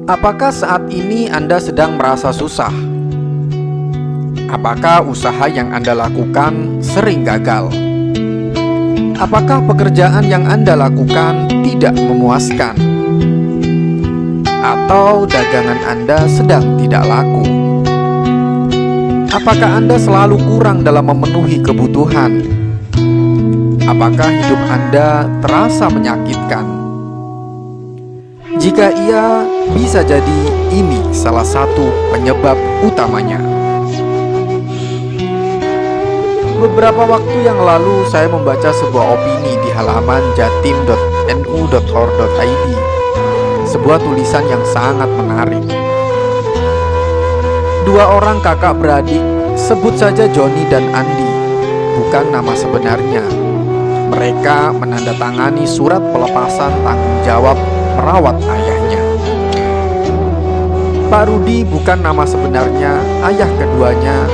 Apakah saat ini Anda sedang merasa susah? Apakah usaha yang Anda lakukan sering gagal? Apakah pekerjaan yang Anda lakukan tidak memuaskan? Atau dagangan Anda sedang tidak laku? Apakah Anda selalu kurang dalam memenuhi kebutuhan? Apakah hidup Anda terasa menyakitkan? Jika iya, bisa jadi ini salah satu penyebab utamanya. Beberapa waktu yang lalu saya membaca sebuah opini di halaman jatim.nu.or.id. Sebuah tulisan yang sangat menarik. Dua orang kakak beradik, sebut saja Johnny dan Andy, bukan nama sebenarnya. Mereka menandatangani surat pelepasan tanggung jawab merawat ayahnya. Pak Rudi bukan nama sebenarnya. Ayah keduanya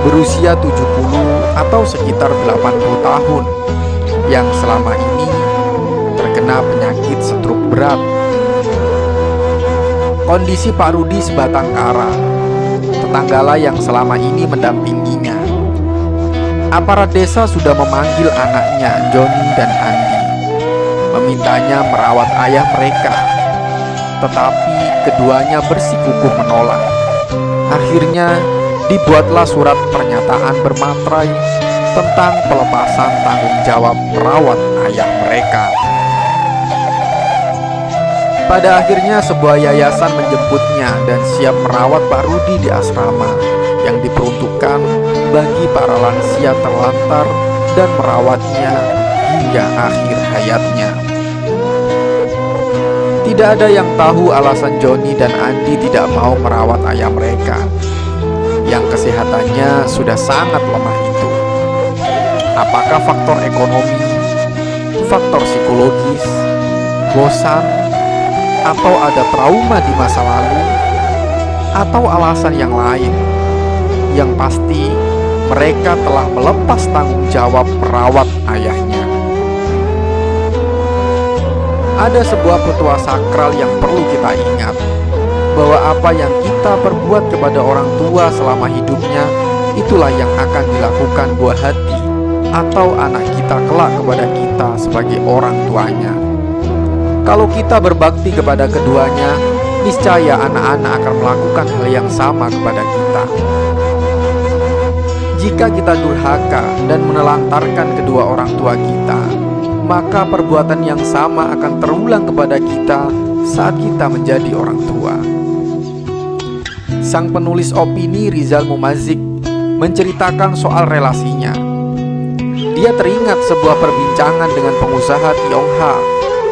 berusia 70 atau sekitar 80 tahun yang selama ini terkena penyakit stroke berat. Kondisi Pak Rudi sebatang kara. Tetanggalah yang selama ini mendampinginya. Aparat desa sudah memanggil anaknya Johnny dan Andy, memintanya merawat ayah mereka, tetapi keduanya bersikukuh menolak. Akhirnya dibuatlah surat pernyataan bermaterai tentang pelepasan tanggung jawab merawat ayah mereka. Pada akhirnya sebuah yayasan menjemputnya dan siap merawat Pak Rudi di asrama yang diperuntukkan bagi para lansia terlantar dan merawatnya hingga akhir hayatnya. Tidak ada yang tahu alasan Johnny dan Andy tidak mau merawat ayah mereka yang kesehatannya sudah sangat lemah itu. Apakah faktor ekonomi, faktor psikologis, bosan, atau ada trauma di masa lalu, atau alasan yang lain? Yang pasti mereka telah melepas tanggung jawab merawat ayahnya. Ada sebuah petua sakral yang perlu kita ingat, bahwa apa yang kita perbuat kepada orang tua selama hidupnya, itulah yang akan dilakukan buah hati atau anak kita kelak kepada kita sebagai orang tuanya. Kalau kita berbakti kepada keduanya, niscaya anak-anak akan melakukan hal yang sama kepada kita. Jika kita durhaka dan menelantarkan kedua orang tua kita, maka perbuatan yang sama akan terulang kepada kita saat kita menjadi orang tua. Sang penulis opini Rizal Mumazik menceritakan soal relasinya. Dia teringat sebuah perbincangan dengan pengusaha Tionghoa,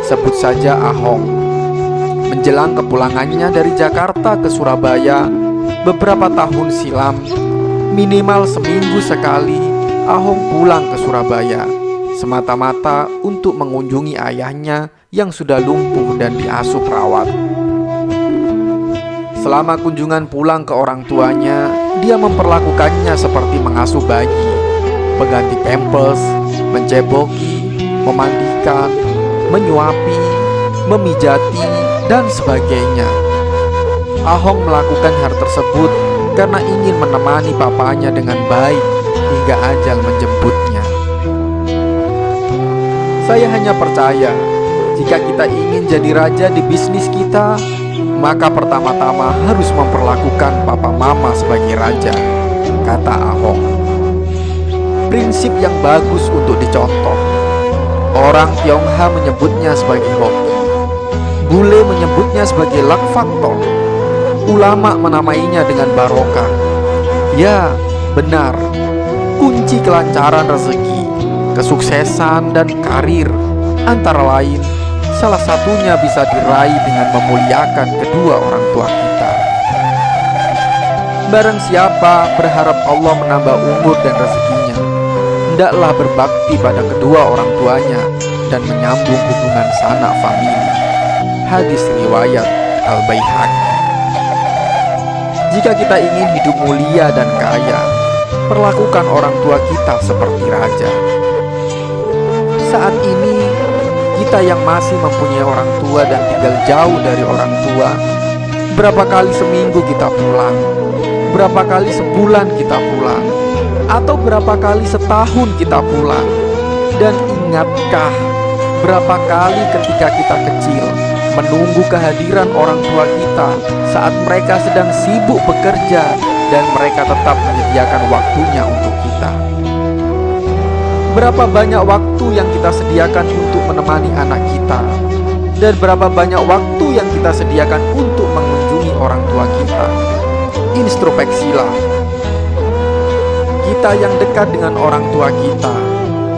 sebut saja Ahong. Menjelang kepulangannya dari Jakarta ke Surabaya beberapa tahun silam, minimal seminggu sekali Ahong pulang ke Surabaya semata-mata untuk mengunjungi ayahnya yang sudah lumpuh dan diasuh perawat. Selama kunjungan pulang ke orang tuanya, dia memperlakukannya seperti mengasuh bayi, mengganti pampers, menceboki, memandikan, menyuapi, memijati, dan sebagainya. Ahong melakukan hal tersebut karena ingin menemani papanya dengan baik hingga ajal menjemputnya. Saya hanya percaya, jika kita ingin jadi raja di bisnis kita, maka pertama-tama harus memperlakukan papa mama sebagai raja, kata Ahong. Prinsip yang bagus untuk dicontoh. Orang Tionghoa menyebutnya sebagai hoki, bule menyebutnya sebagai luck factor, ulama menamainya dengan barokah. Ya, benar, kunci kelancaran rezeki, kesuksesan, dan karir antara lain, salah satunya bisa diraih dengan memuliakan kedua orang tua kita. Barang siapa berharap Allah menambah umur dan rezekinya, hendaklah berbakti pada kedua orang tuanya dan menyambung hubungan sanak famili. Hadis riwayat Al-Baihaqi. Jika kita ingin hidup mulia dan kaya, perlakukan orang tua kita seperti raja. Saat ini, kita yang masih mempunyai orang tua dan tinggal jauh dari orang tua, Berapa kali seminggu kita pulang? Berapa kali sebulan kita pulang? Atau berapa kali setahun kita pulang? Dan ingatkah berapa kali ketika kita kecil menunggu kehadiran orang tua kita saat mereka sedang sibuk bekerja dan mereka tetap menyediakan waktunya untuk kita? Berapa banyak waktu yang kita sediakan untuk menemani anak kita, dan berapa banyak waktu yang kita sediakan untuk mengunjungi orang tua kita? Introspeksilah. Kita yang dekat dengan orang tua kita,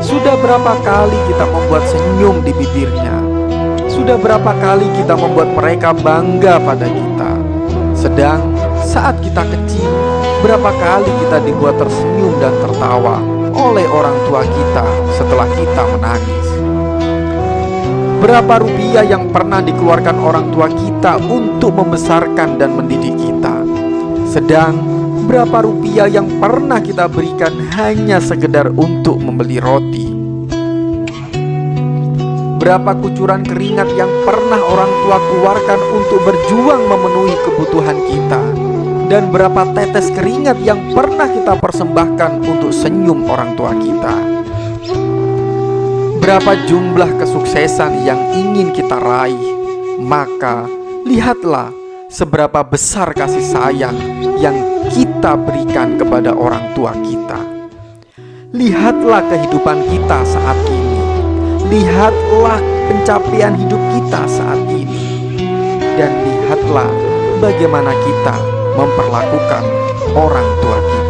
sudah berapa kali kita membuat senyum di bibirnya? Sudah berapa kali kita membuat mereka bangga pada kita? Sedang saat kita kecil, berapa kali kita dibuat tersenyum dan tertawa oleh orang tua kita setelah kita menangis? Berapa rupiah yang pernah dikeluarkan orang tua kita untuk membesarkan dan mendidik kita? Sedang berapa rupiah yang pernah kita berikan hanya sekedar untuk membeli roti? Berapa kucuran keringat yang pernah orang tua keluarkan untuk berjuang memenuhi kebutuhan kita? Dan berapa tetes keringat yang pernah kita persembahkan untuk senyum orang tua kita? Berapa jumlah kesuksesan yang ingin kita raih? Maka lihatlah seberapa besar kasih sayang yang kita berikan kepada orang tua kita. Lihatlah kehidupan kita saat ini. Lihatlah pencapaian hidup kita saat ini. Dan lihatlah bagaimana kita memperlakukan orang tua kita.